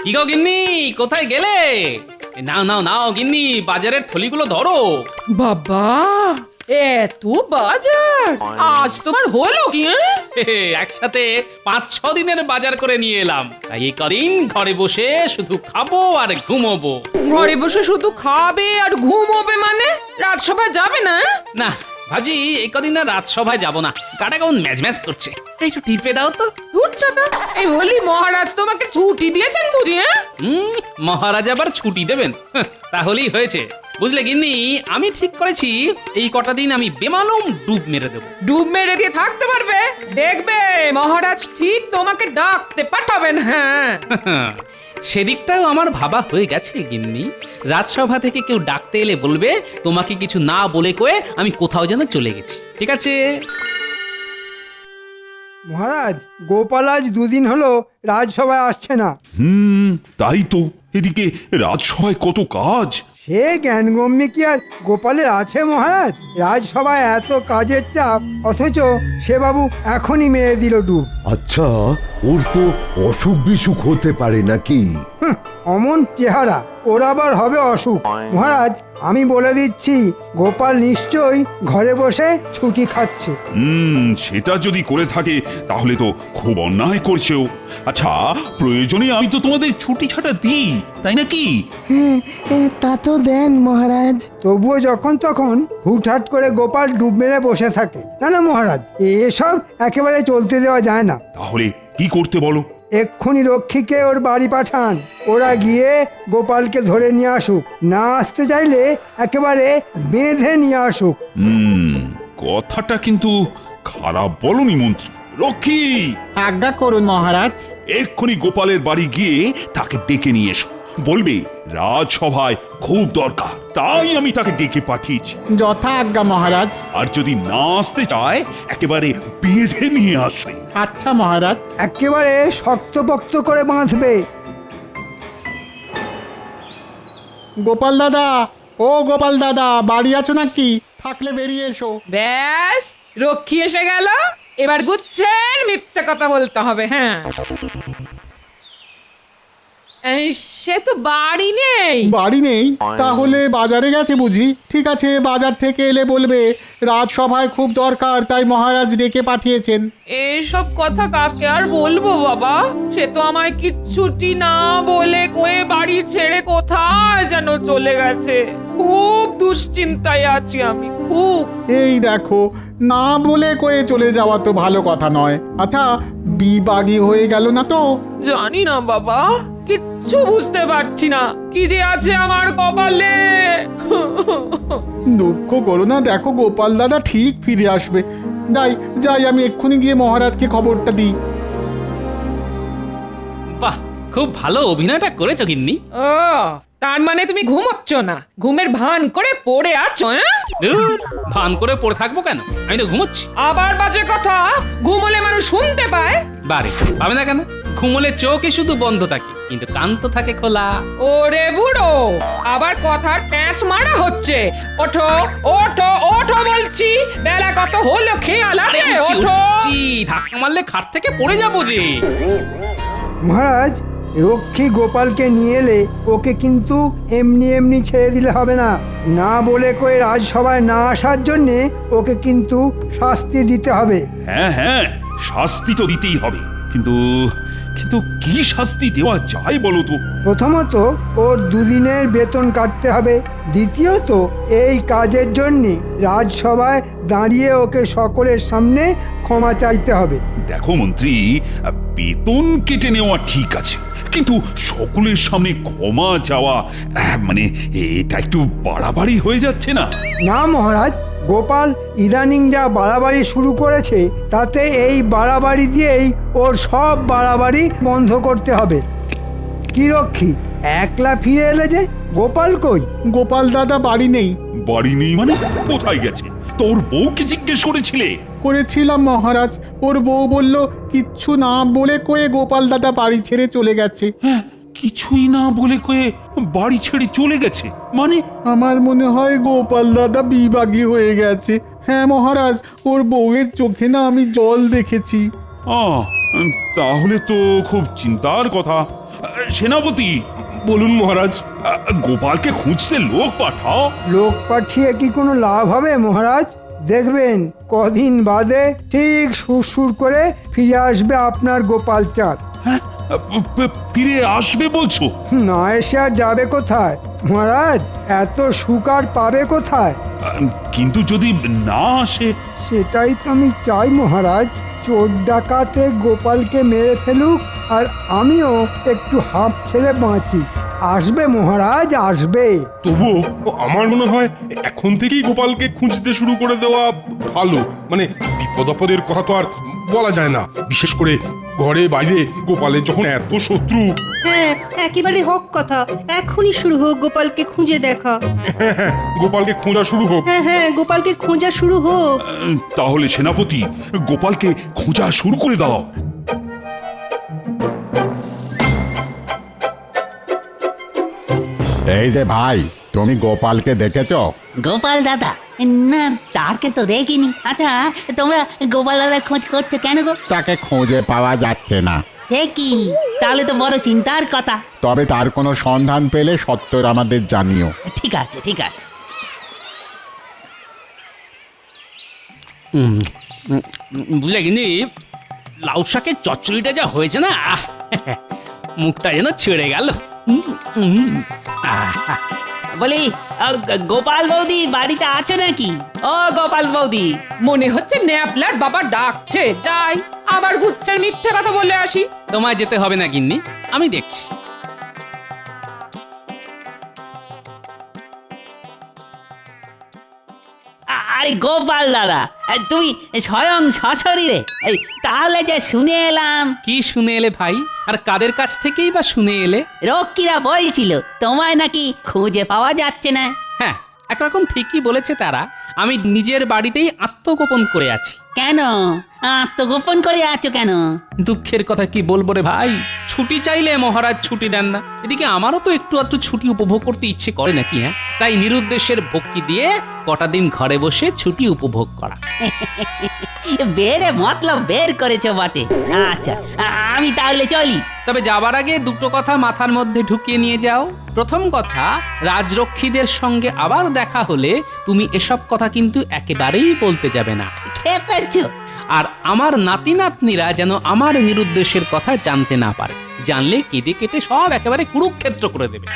কি গো গিন্নি, কোথায় গেলে? নাও নাও নাও গিন্নি, বাজারের থলিগুলো ধরো। বাবা, এত বাজার আজ তোমার হলো কি? একসাথে 5-6 দিনের বাজার করে নিয়ে এলাম। তাই এই কদিন ঘরে বসে শুধু খাবো আর ঘুমোবো। ঘরে বসে শুধু খাবে আর ঘুমোবে মানে? রাজসভায় যাবে না? না ভাজি, এই কদিন আর রাজসভায় যাব না, গাটা কেমন ম্যাজ ম্যাজ করছে। একটু টিপে দাও তো। উচ্চতা, এই বলি মহারাজ তোমাকে ছুটি দিয়েছেন বুঝি? মহারাজ আবার ছুটি দেবেন? তাহলেই হয়েছে। বুঝলে গিন্নি, আমি ঠিক করেছি এই কটা দিন আমি বেমালুম ডুব মেরে দেবো। ডুব মেরে দিয়ে থাকতে পারবে? দেখবে মহারাজ ঠিক তোমাকে ডাকতে পাঠাবেন। হ্যাঁ, সেদিকটাও আমার ভাবা হয়ে গেছে গিন্নি। রাজসভা থেকে কেউ ডাকতে এলে বলবে তোমাকে কিছু না বলে কয়ে আমি কোথাও যেন চলে গেছি। ঠিক আছে? মহারাজ, গোপাল আজ দুদিন হলো রাজসভায় আসছে না। তাই তো। এদিকে রাজসভায় কত কাজ। সে জ্ঞানগম্যে কি আর গোপালের আছে মহারাজ? রাজসভায় এত কাজের চাপ, অথচ সে বাবু এখনই মেরে দিল ডুব। আচ্ছা, ওর তো অসুখ বিসুখ হতে পারে নাকি? অমন চেহারা, ওর আবার হবে অসুখ? মহারাজ, আমি বলে দিচ্ছি, গোপাল নিশ্চয়ই ঘরে বসে ছুটি খাচ্ছে। সেটা যদি করে থাকে তাহলে তো খুব অন্যায় করছেও। আচ্ছা, প্রয়োজনে আমি তো তোমাদের ছুটি ছাটা দিই, তাই নাকি? তা তো দেন মহারাজ। তবুও যখন তখন হুটহাট করে গোপাল ডুব মেরে বসে থাকে। না না মহারাজ, এসব একেবারে চলতে দেওয়া যায় না। তাহলে কি করতে বলো? এক্ষুনি রক্ষীকে ওর বাড়ি পাঠান, ওরা গিয়ে গোপালকে ধরে নিয়ে আসুক। না আসতে চাইলে একেবারে বেঁধে নিয়ে আসুক। কথাটা কিন্তু খারাপ বলনি মন্ত্রী। রক্ষী, আজ্ঞা করুন মহারাজ। এক্ষুনি গোপালের বাড়ি গিয়ে তাকে ডেকে নিয়ে এসো। বলবে রাজসভায় খুব দরকার, তাই আমি তাকে ডেকে পাঠিয়েছি। যথা আজ্ঞা মহারাজ। আর যদি না আসতে চায় একেবারে বেঁধে নিয়ে আসবে। আচ্ছা মহারাজ। একেবারে শক্তপোক্ত করে বাঁধবে। গোপাল দাদা, ও গোপাল দাদা, বাড়ি আছো নাকি? থাকলে বেরিয়ে এসো। ব্যাস, রক্ষী এসে গেল। এবার গুচ্ছেন, মিথ্যে কথা বলতে হবে। হ্যাঁ, সে তো বাড়ি নেই। বাড়ি নেই? তাহলে বাজারে গেছে বুঝি? ঠিক আছে, বাজার থেকে এলে বলবে রাজসভায় খুব দরকার, তাই মহারাজ ডেকে পাঠিয়েছেন। এসব কথা কাকে আর বলবো বাবা? সে তো আমায় কিচ্ছুটি না বলে কয়ে বাড়ি ছেড়ে কোথায় যেন চলে গেছে। খুব দুশ্চিন্তায় আছি আমি, খুব। এই দেখো, না বলে কয়ে চলে যাওয়া তো ভালো কথা নয়। আচ্ছা, বিবাগী হয়ে গেল না তো? জানি না বাবা, কিচ্ছু বুঝতে পারছি না কি যে আছে আমার কপালে। দুঃখ করো না, দেখো গোপাল দাদা ঠিক ফিরে আসবে। যাই যাই, আমি এক্ষুনি গিয়ে মহারাজকে খবরটা দিই। বাহ, খুব ভালো অভিনয়টা করেছো গিন্নি। ও, তার মানে তুমি ঘুমোচ্ছ না, ঘুমের ভান করে পড়ে আছো? ধুর, ভান করে পড়ে থাকবো কেন? আমি তো ঘুমোচ্ছি। আবার বাজে কথা, ঘুমোলে মানুষ শুনতে পায়। বারে, পাবে না কেন? ঘুমোলে চোখে শুধু বন্ধ থাকে, কিন্তু কান তো থাকে খোলা। ওরে বুড়ো, আবার কথার প্যাঁচ মারা হচ্ছে। ওঠো ওঠো ওঠো বলছি, বেলা কত হলো খেয়াল আরে আছে? উঠছি, ওঠো। উঠছি, ধাক্কা মারলে খাট থেকে পড়ে যাবো যে। মহারাজ, রক্ষী গোপালকে নিয়ে এলে ওকে কিন্তু এমনি এমনি ছেড়ে দিলে হবে না। না বলে কয়ে রাজসভায় না আসার জন্যে ওকে কিন্তু শাস্তি দিতে হবে। হ্যাঁ হ্যাঁ, শাস্তি তো দিতেই হবে, কিন্তু কিন্তু কি শাস্তি দেওয়া যায় বলো তো? প্রথমত ওর দুদিনের বেতন কাটতে হবে। দ্বিতীয়ত এই কাজের জন্যে রাজসভায় দাঁড়িয়ে ওকে সকলের সামনে ক্ষমা চাইতে হবে। দেখো মন্ত্রী, বেতন কেটে নেওয়া ঠিক আছে, কিন্তু সকলের সামনে ক্ষমা চাওয়া মানে এটা একটু বাড়াবাড়ি হয়ে যাচ্ছে না? না মহারাজ, গোপাল ইদানিং যা বাড়াবাড়ি শুরু করেছে, তাতে এই বাড়াবাড়ি দিয়েই ওর সব বাড়াবাড়ি বন্ধ করতে হবে। কি রক্ষী, একলা ফিরে এলে যে? গোপাল কই? গোপাল দাদা বাড়ি নেই। বাড়ি নেই মানে? কোথায় গেছে? তোর বউকে জিজ্ঞেস করেছিলে? করেছিলাম মহারাজ, ওর বউ বলল কিচ্ছু না বলে কয়ে গোপাল দাদা বাড়ি ছেড়ে চলে গেছে। হ্যাঁ, কিছুই না বলে কয়ে বাড়ি ছেড়ে চলে গেছে মানে? আমার মনে হয় গোপাল দাদা বিবাগী হয়ে গেছে। হ্যাঁ মহারাজ, ওর বউয়ের চোখে না আমি জল দেখেছি। তাহলে তো খুব চিন্তার কথা। সেনাপতি, বলুন মহারাজ। গোপালকে খুঁজতে লোক পাঠাও। লোক পাঠিয়ে কি কোনো লাভ হবে মহারাজ? দেখবেন কদিন বাদে ঠিক সুরসুর করে ফিরে আসবে আপনার গোপাল চাঁদ। হ্যাঁ, ফিরে আসবে বলছো? না এসে আর যাবে কোথায় মহারাজ? এত সুখ আর পাবে কোথায়? কিন্তু যদি না আসে? সেটাই তো আমি চাই মহারাজ। চোর ডাকাতে গোপালকে মেরে ফেলুক আর আমিও একটু হাঁপ ছেড়ে বাঁচি। আসবে মহারাজ, আসবে। তবুও আমার মনে হয় এখন থেকেই গোপালকে খুঁজতে শুরু করে দেওয়া ভালো। মানে বিপদ আপদের কথা তো আর বলা যায় না, বিশেষ করে ঘরে বাইরে গোপালের যখন এত শত্রু। হ্যাঁ, একেবারে হক কথা। এখনই শুরু হোক গোপালকে খুঁজে দেখা। হ্যাঁ, গোপালকে খোঁজা শুরু হোক। হ্যাঁ, গোপালকে খোঁজা শুরু হোক। তাহলে সেনাপতি, গোপালকে খোঁজা শুরু করে দাও। এই যে ভাই, তুমি গোপালকে দেখেছো? গোপাল দাদা? না, তাকে তো দেখিনি। আচ্ছা, তোমরা গোপাল দাদা খোঁজ করছো কেন গো? তাকে খুঁজে পাওয়া যাচ্ছে না। সে কি? তাহলে তো বড় চিন্তার কথা। তবে তার কোনো সন্ধান পেলে সত্তর আমাদের জানিও। ঠিক আছে, ঠিক আছে। বুঝলে কিন্তু লাউ শাকের চচ্চড়িটা যা হয়েছে না, মুখটা যেন ছেড়ে গেল। বলি, গোপাল বৌদি বাড়িতে আছো নাকি? ও গোপাল বৌদি। মনে হচ্ছে ন্যাপলার বাবা ডাকছে, যাই আবার গুচ্ছের মিথ্যে কথা বলে আসি। তোমায় যেতে হবে না গিন্নি, আমি দেখছি। আরে গোপাল দাদা, তুমি স্বয়ং সশরীরে? এই তাহলে যে শুনে এলাম। কি শুনে এলে ভাই? আর কাদের কাছ থেকেই বা শুনে এলে? রক্ষীরা বলছিল তোমায় নাকি খুঁজে পাওয়া যাচ্ছে না। হ্যাঁ, একরকম ঠিকই বলেছে তারা। আমি নিজের বাড়িতেই আত্মগোপন করে আছি। কেন আত্মগোপন করে আছো কেন? দুঃখের কথা কি বলবো রে ভাই, ছুটি চাইলে মহারাজ ছুটি দেন না। এদিকে আমারও তো একটু আধটু ছুটি উপভোগ করতে ইচ্ছে করে নাকি, হ্যাঁ? তাই নিরুদ্দেশের ভক্তি দিয়ে কটা দিন ঘরে বসে ছুটি উপভোগ করা। বেরে মতলব বের করেছো বটে। আচ্ছা, আমি তাহলে চলি। তবে যাবার আগে দুটো কথা মাথার মধ্যে ঢুকিয়ে নিয়ে যাও। প্রথম কথা, রাজরক্ষীদের সঙ্গে আবার দেখা হলে তুমি এসব কথা কিন্তু একেবারেই বলতে যাবে না। খেপেছো? আর আমার নাতি নাতনিরা যেন আমার নিরুদ্দেশের কথা জানতে না পারে। জানলে কেটে কেটে সব একেবারে কুরুক্ষেত্র করে দেবে।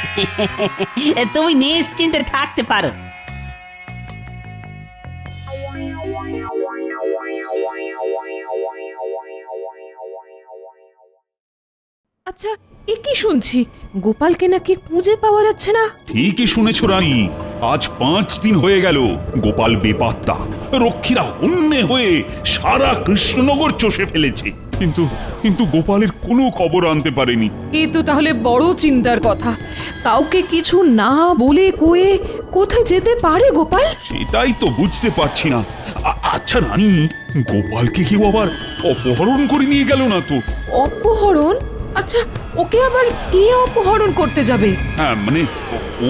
তুমি নিশ্চিন্তে থাকতে পারো। আচ্ছা, এ কি শুনছি? গোপালকে নাকি খুঁজে পাওয়া যাচ্ছে না। ঠিকই শুনেছ রানী, আজ 5 দিন হয়ে গেল গোপাল বেপাত্তা। রক্ষীরা হন্যে হয়ে সারা কৃষ্ণনগর চষে ফেলেছে, কিন্তু কিন্তু গোপালের কোনো খবর আনতে পারেনি। এ তো তাহলে বড় চিন্তার কথা। কাউকে কিছু না বলে কয়ে কোথায় যেতে পারে গোপাল? সেটাই তো বুঝতে পারছি না। আচ্ছা রানী, গোপালকে কেউ আবার অপহরণ করে নিয়ে গেল না তো? অপহরণ? আচ্ছা, ওকে আবার কে অপহরণ করতে যাবে? হ্যাঁ, মানে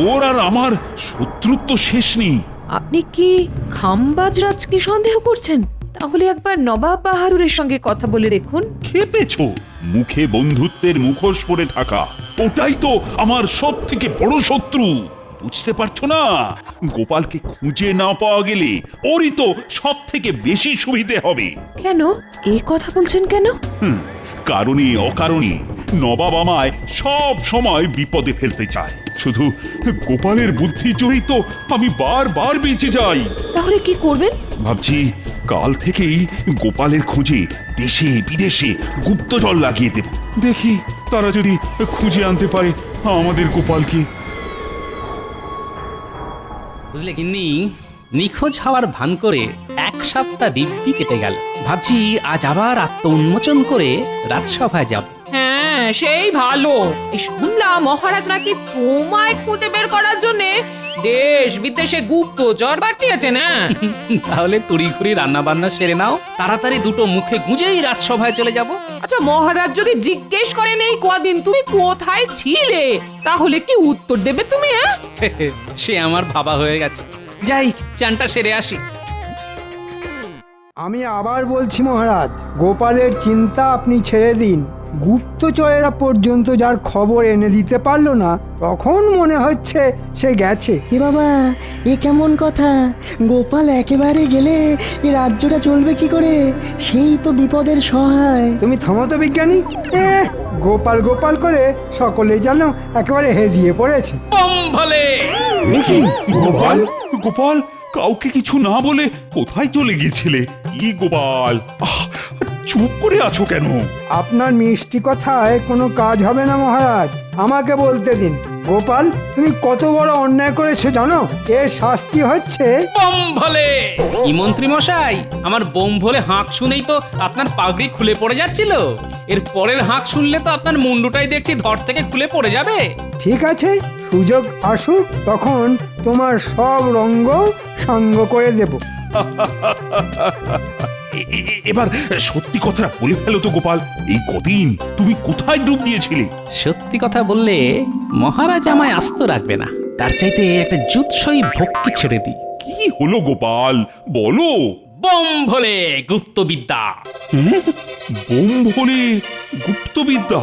ওর আর আমার শত্রুত্ব শেষ নেই। আপনি কি খামবাজরাজকে সন্দেহ করছেন? তাহলে একবার নবাব বাহাদুরের সঙ্গে কথা বলে দেখুন। খেপেছো? মুখে বন্ধুত্বের মুখোশ পরে থাকা, ওটাই তো আমার সব থেকে বড় শত্রু। বুঝতে পারছো না? গোপালকে খুঁজে না পাওয়া গেলে ওরই তো সব থেকে বেশি সুবিধে হবে। কেন এই কথা বলছেন কেন? কারণে অকারণে নবাব আমায় সব সময় বিপদে ফেলতে চায়। শুধু গোপালের বুদ্ধি জয়ী তো আমি বারবার বেঁচে যাই। তাহলে কি করবেন? ভাবছি কাল থেকেই গোপালের খোঁজে দেশে বিদেশে গুপ্তচর লাগিয়ে দেব। দেখি তারা যদি খুঁজে আনতে পারে আমাদের গোপালকে। বুঝলে গিন্নি, নিখোঁজ হওয়ার ভান করে 1 সপ্তাহ দিব্যি কেটে গেল। ভাবছি আজ আবার আত্ম উন্মোচন করে রাজসভায় যাব। হ্যাঁ, সেই ভালো। এই শুনলাম মহারাজ নাকি তোমায় খুঁজে বের করার জন্য দেশ বিদেশে গুপ্তচর পাঠিয়েছে না? তাহলে তড়িঘড়ি রান্না বান্না সেরে নাও, তাড়াতাড়ি দুটো মুখে গুঁজেই রাজসভায় চলে যাব। আচ্ছা, মহারাজ যদি জিজ্ঞেস করেন এই কদিন তুমি কোথায় ছিলে, তাহলে কি উত্তর দেবে তুমি? সে আমার ভাবা হয়ে গেছে। যাই, চানটা সেরে আসি। আমি আবার বলছি মহারাজ, গোপালের চিন্তা আপনি ছেড়ে দিন। গুপ্তচরেরা পর্যন্ত যার খবর এনে দিতে পারলো না, তখন মনে হচ্ছে সে গেছে। এ বাবা, এ কেমন কথা? গোপাল একেবারে গেলে এ রাজ্যটা চলবে কি করে? সেই তো বিপদের সহায়। তুমি থামো তো বিজ্ঞানী। গোপাল গোপাল করে সকলে যেন একেবারে হেদিয়ে পড়েছে। বম ভলে এ কি? গোপাল গোপাল কাউকে কিছু না বলে কোথায় চলে গিয়েছিলে? কি গোপাল, চুপ করে আছো কেন? আপনার মিষ্টি কথায় কোনো কাজ হবে না মহারাজ, আমাকে বলতে দিন। গোপাল, তুমি কত বড় অন্যায় করেছো জানো? এর শাস্তি হচ্ছে বম ভলে। কি মন্ত্রী মশাই, আমার বোম ভলে হাঁক শুনেই তো আপনার পাগড়ি খুলে পড়ে যাচ্ছিল। এর পরের হাঁক শুনলে তো আপনার মুন্ডুটাই দেখছি ধর থেকে খুলে পড়ে যাবে। ঠিক আছে, সুযোগ আসুক তখন তোমার সব রঙ্গ সঙ্গ করে দেব। এবার সত্যি কথাটা বলে ফেলো তো গোপাল, এই কদিন তুমি কোথায় ডুব দিয়েছিলে? সত্যি কথা বললে মহারাজ আমায় আস্ত রাখবে না, তার চাইতে একটা জুৎসই ভক্তি ছেড়ে দিই। কি হলো গোপাল, বলো। বম ভলে গুপ্তবিদ্যা। বোম ভোলে গুপ্তবিদ্যা,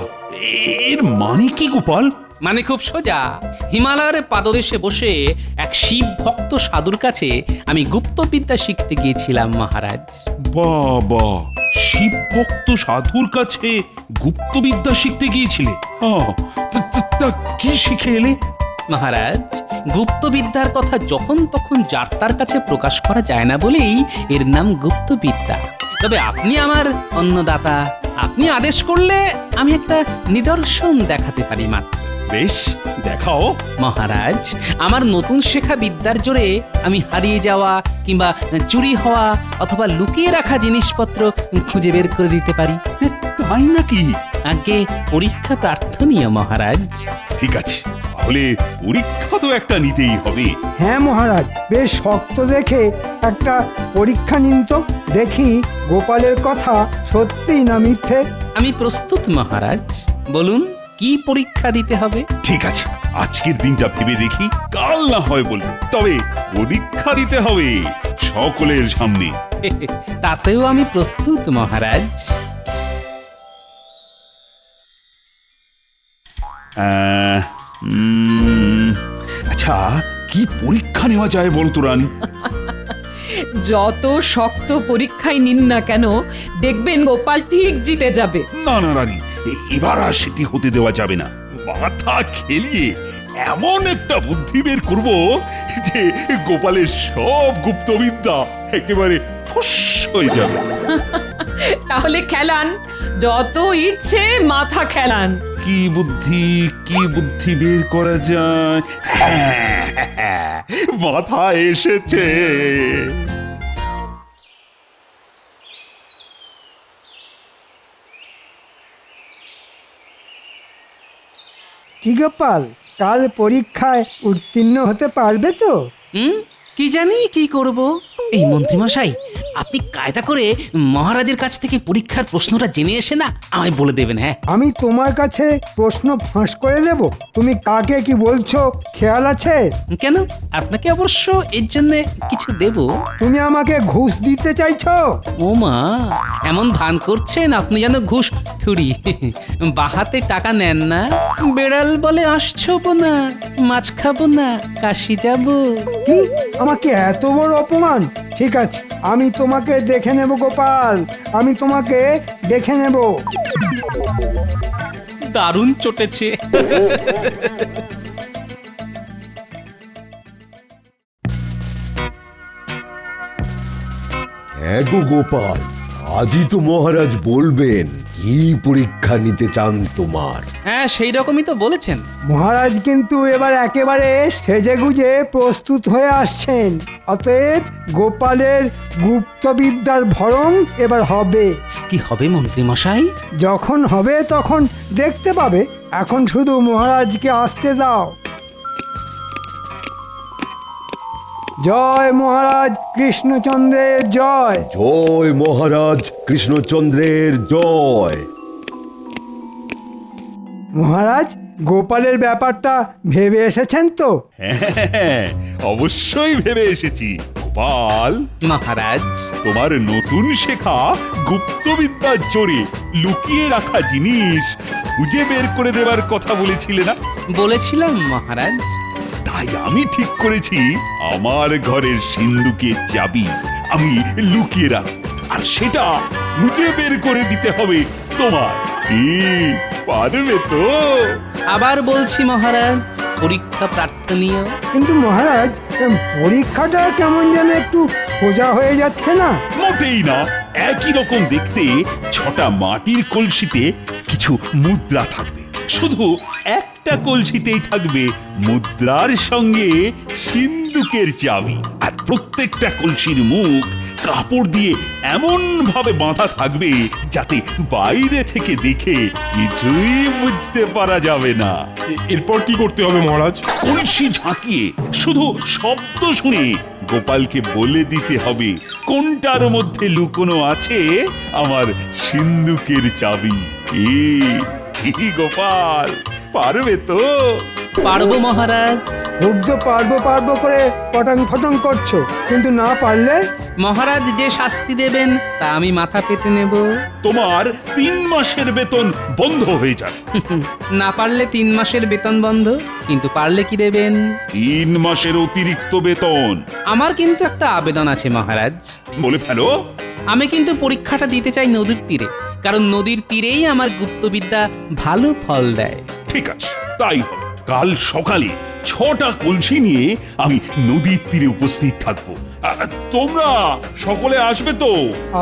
এর মানে কি গোপাল? মানে খুব সোজা, হিমালয়ের পাদদেশে বসে এক শিব ভক্ত সাধুর কাছে আমি গুপ্তবিদ্যা শিখতে গিয়েছিলাম মহারাজ। বাবা, শিব ভক্ত সাধুর কাছে গুপ্তবিদ্যা শিখতে গিয়েছিলে? তা কি শিখে এলে? মহারাজ, গুপ্তবিদ্যার কথা যখন তখন যার তার কাছে প্রকাশ করা যায় না বলেই এর নাম গুপ্তবিদ্যা। তবে আপনি আমার অন্নদাতা, আপনি আদেশ করলে আমি একটা নিদর্শন দেখাতে পারি মাত্র। বেশ, দেখাও। মহারাজ, আমার নতুন শেখা বিদ্যার জোরে আমি হারিয়ে যাওয়া কিংবা চুরি হওয়া অথবা লুকিয়ে রাখা জিনিসপত্র খুঁজে বের করে দিতে পারি। তাই নাকি? আগে পরীক্ষা প্রার্থনীয় মহারাজ। ঠিক আছে, তাহলে পরীক্ষা তো একটা নিতেই হবে। হ্যাঁ মহারাজ, বেশ শক্ত দেখে একটা পরীক্ষা নিন তো, দেখি গোপালের কথা সত্যি না মিথ্যে। আমি প্রস্তুত মহারাজ, বলুন কি পরীক্ষা দিতে হবে? ঠিক আছে, আজকের দিনটা ভেবে দেখি, কাল না হয় বলবো, তবে পরীক্ষা দিতে হবে সকলের সামনে। তাতেও আমি প্রস্তুত মহারাজ। আচ্ছা, কি পরীক্ষা নেওয়া যায় বলতো রানী? যত শক্ত পরীক্ষায় নিন না কেন, দেখবেন গোপাল ঠিক জিতে যাবে। না না রানী, এবার আর সেটি হতে দেওয়া যাবে না। মাথা খেলিয়ে এমন একটা বুদ্ধি বের করব যে গোপালের সব গুপ্তবিদ্যা একেবারে ফুস হয়ে যাবে। তাহলে খেলান, যত ইচ্ছে মাথা খেলান। কি বুদ্ধি বের করা যায়? মাথা এসেছে। কি গোপাল, কাল পরীক্ষায় উত্তীর্ণ হতে পারবে তো? কি জানি কি করব। এই মন্ত্রীমশাই, আপনি কায়দা করে মহারাজের কাছ থেকে পরীক্ষার প্রশ্নটা জেনে এসে না আমায় বলে দেবেন। হ্যাঁ, আমি তোমার কাছে প্রশ্ন ফাঁস করে দেব? তুমি কাকে কি বলছো খেয়াল আছে? কেন, আপনাকে অবশ্য এর জন্য কিছু দেব। তুমি আমাকে ঘুষ দিতে চাইছো? ও মা, এমন ভান করছেন আপনি যেন ঘুষ থুড়ি। বাহাতে টাকা নেন না। বেড়াল বলে আসছো না, মাছ খাবো না, কাশি যাব। কি, আমাকে এত বড় অপমান? ঠিক আছে, আমি তোমাকে দেখে নেব গোপাল, আমি তোমাকে দেখে নেব। দারুণ চটেছে। হ্যাঁ গো গোপাল, আজই তো মহারাজ বলবেন কি পরীক্ষা নিতে চান তোমার। হ্যাঁ, সেই রকমই তো বলেছেন। মহারাজ কিন্তু এবার একেবারে সেজেগুজে প্রস্তুত হয়ে আসছেন, অতএব গোপালের গুপ্তবিদ্যার ভরণ এবার হবে। কি হবে মন্ত্রী মশাই? যখন হবে তখন দেখতে পাবে, এখন শুধু মহারাজকে আসতে দাও। জয় মহারাজ কৃষ্ণচন্দ্রের জয়। জয় মহারাজ কৃষ্ণচন্দ্রের জয়। মহারাজ, গোপালের ব্যাপারটা ভেবে এসেছেন তো? হ্যাঁ, অবশ্যই ভেবে এসেছি। গোপাল, মহারাজ। তোমার নতুন শেখা গুপ্তবিদ্যার জোরে লুকিয়ে রাখা জিনিস খুঁজে বের করে দেবার কথা বলেছিলে না? বলেছিলাম মহারাজ। তাই আমি ঠিক করেছি আমার ঘরের সিন্ধুকের চাবি আমি লুকিয়ে রাখব, আর সেটা খুঁজে বের করে দিতে হবে তোমার। কি পারবে তো? আবার বলছি মহারাজ, পরীক্ষা প্রার্থনীয়। কিন্তু মহারাজ, পরীক্ষাটা কেমন যেন একটু সোজা হয়ে যাচ্ছে না। মোটেই না, একই রকম দেখতে 6টা মাটির কলসিতে কিছু মুদ্রা থাকবে, শুধু একটা কলসিতেই থাকবে মুদ্রার সঙ্গে সিন্ধুকের চাবি, আর প্রত্যেকটা কলসির মুখ কাপড় দিয়ে এমন ভাবে বাঁধা থাকবে যাতে বাইরে থেকে দেখে কিছুই বুঝতে পারা যাবে না। এরপর কি করতে হবে মহারাজ? কলসি ঝাঁকিয়ে শুধু শব্দ শুনে গোপালকে বলে দিতে হবে কোনটার মধ্যে লুকোনো আছে আমার সিন্ধুকের চাবি। কি গোপাল, পারবে তো? পারবো মহারাজ। খুব তো পারবো করে পটাং ফটাং করছো, কিন্তু না পারলে? মহারাজ যে শাস্তি দেবেন তা আমি মাথা পেতে নেব। তোমার 3 মাসের বেতন বন্ধ হয়ে যাবে। না পারলে 3 মাসের বেতন বন্ধ, কিন্তু পারলে কি দেবেন? 3 মাসের অতিরিক্ত বেতন। আমার কিন্তু একটা আবেদন আছে মহারাজ। বলে ফেলো। আমি কিন্তু পরীক্ষাটা দিতে চাই নদীর তীরে, কারণ নদীর তীরেই আমার গুপ্তবিদ্যা ভালো ফল দেয়। ঠিক আছে, তাই হবে। কাল সকালে 6টা কলসি নিয়ে আমি নদীর তীরে উপস্থিত থাকবো। তোমরা সকলে আসবে তো?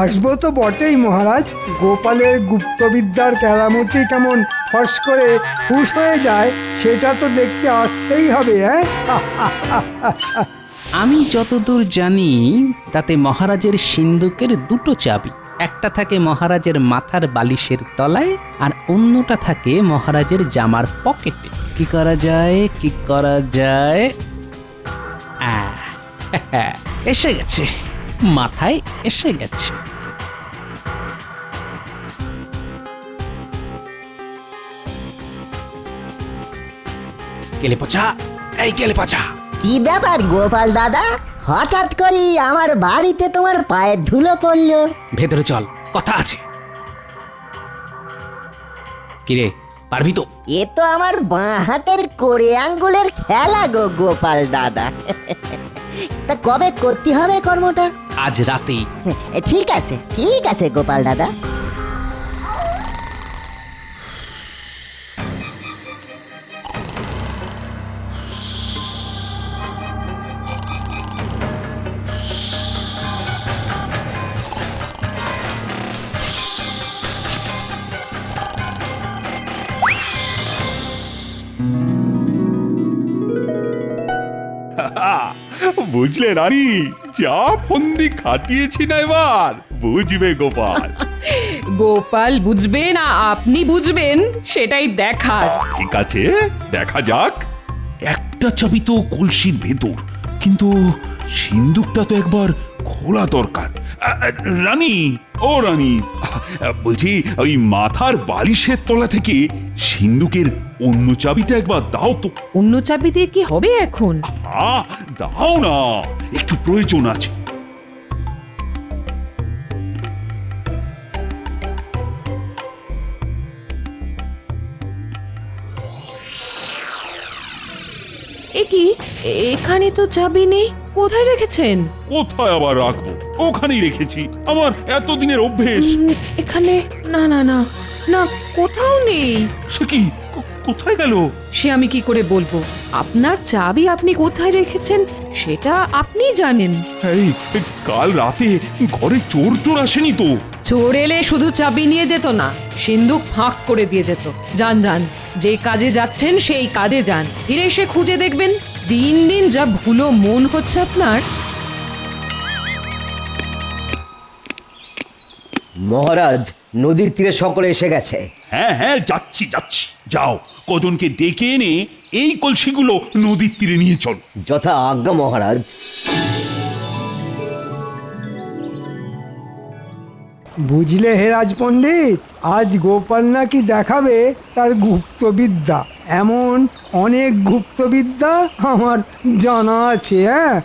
আসবো তো বটেই মহারাজ। গোপালের গুপ্তবিদ্যার কেরামতি কেমন ফস করে খুশ হয়ে যায় সেটা তো দেখতে আসতেই হবে। আমি যতদূর জানি তাতে মহারাজের সিন্ধুকের 2টো চাবি, একটা থাকে মহারাজের মাথার বালিশের তলায়, আর অন্যটা থাকে মহারাজের জামার পকেটে। কি করা যায়, কি করা যায়? এসে গেছে, মাথায় এসে গেছে। কেলে পচা, এই কেলে পচা। কি ব্যাপার গোপাল দাদা, হঠাৎ করে আমার বাড়িতে তোমার পায়ের ধুলো পড়লো? ভেতরে চল, কথা আছে। কিরে, পারবি তো? এ তো আমার বাঁ হাতের কোড়ে আঙ্গুলের খেলা গো গোপাল দাদা। তা কবে করতে হবে কর্মটা? আজ রাতেই। ঠিক আছে গোপাল দাদা। বুঝলে রানী, যা ফন্দি খাটিয়েছি না এবার বুঝবে গোপাল। গোপাল বুঝবে না আপনি বুঝবেন সেটাই দেখার। ঠিক আছে, দেখা যাক। একটা চাবি তো কলসির ভেতর, কিন্তু সিন্ধুকটা তো একবার খোলা দরকার। রানী, ও রানী, বলছি ওই মাথার বালিশের তলা থেকে সিন্ধুকের অন্য চাবিটা একবার দাও তো। অন্য চাবি দিয়ে কি হবে এখন? দাও না, একটু প্রয়োজন আছে। এ কি, এখানে তো চাবি নেই, কোথায় রেখেছেন? কোথায় আবার রাখবো? ওখানেই রেখেছি, আমার এতদিনের অভ্যেস। এখানে না না না না, কোথাও নেই। সে কি, কোথায় গেল? সে আমি কি করে বলবো? আপনার চাবি আপনি কোথায় রেখেছেন সেটা আপনি জানেন। এই কাল রাতে ঘরে চোর আসেনি তো? চোর এলে শুধু চাবি নিয়ে যেত না, সিন্ধুক ফাঁক করে দিয়ে যেত। যান যান, যে কাজে যাচ্ছেন সেই কাজে যান, ফিরে এসে খুঁজে দেখবেন। দিন দিন যা ভুলো মন হচ্ছে আপনার। মহারাজ, নদীর তীরে সকলে এসে গেছে। হ্যাঁ, যাচ্ছি। যাও, কজনকে ডেকে এনে এই কলসিগুলো নদীর তীরে নিয়ে চল। যথা আজ্ঞা মহারাজ। বুঝলে হে রাজপণ্ডিত, আজ গোপাল নাকি দেখাবে তার গুপ্তবিদ্যা। এমন অনেক গুপ্তবিদ্যা আমার জানা আছে। হ্যাঁ,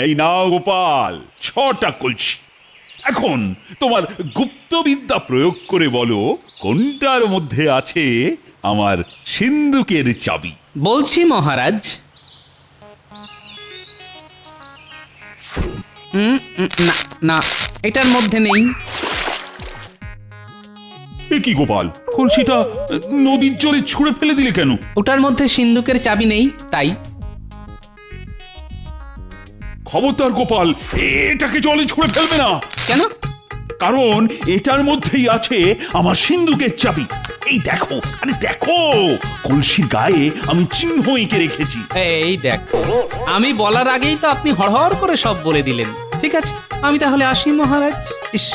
এই নাও গোপাল 6টা কলসি। এখন তোমার গুপ্তবিদ্যা প্রয়োগ করে বলো কোনটার মধ্যে আছে আমার সিন্ধুকের চাবি। বলছি মহারাজ। না না, এটার মধ্যে নেই। এ কি গোপাল, কলসিটা নদীর জলে ছুঁড়ে ফেলে দিলে কেন? ওটার মধ্যে সিন্ধুকের চাবি নেই, তাই। খবরদার গোপাল, এটাকে জলে ছুঁড়ে ফেলবে না। কেন? কারণ এটার মধ্যেই আছে আমার সিন্ধুকের চাবি। এই দেখো, আরে দেখো, কলসির গায়ে আমি চিহ্ন এঁকে রেখেছি। এই দেখো, আমি বলার আগেই তো আপনি হড়হড় করে সব বলে দিলেন। ঠিক আছে, আমি তাহলে আসি মহারাজ। ইস,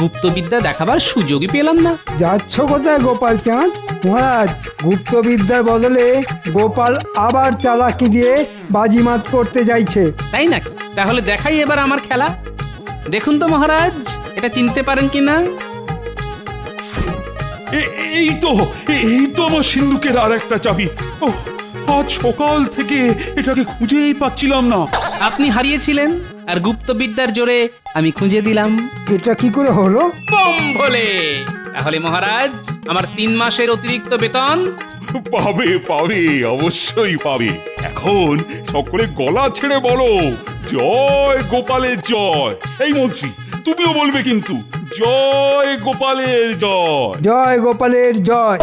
গুপ্তবিদ্যা দেখাবার সুযোগই পেলাম না। যাচ্ছ কোথায় গোপাল চাঁদ? মহারাজ, গুপ্তবিদ্যার বদলে গোপাল আবার চালাকি দিয়ে বাজিমাত করতে যাইছে। তাই নাকি? তাহলে দেখাই এবার আমার খেলা। দেখুন তো মহারাজ, এটা চিনতে পারেন কিনা? এই তো আমার সিন্ধুকের আর একটা চাবি। ওহ, আজ সকাল থেকে এটাকে খুঁজেই পাচ্ছিলাম না। আপনি হারিয়েছিলেন, আর গুপ্তবিদ্যার জোরে আমি খুঁজে দিলাম। এটা কি করে হলো? বম ভোলে! তাহলে মহারাজ, আমার 3 মাসের অতিরিক্ত বেতন। পাবে পাবে, অবশ্যই পাবে। এখন সকলে গলা ছেড়ে বলো জয় গোপালের জয়। এই মন্ত্রী, তুমিও বলবে কিন্তু জয় গোপালের জয়। জয় গোপালের জয়।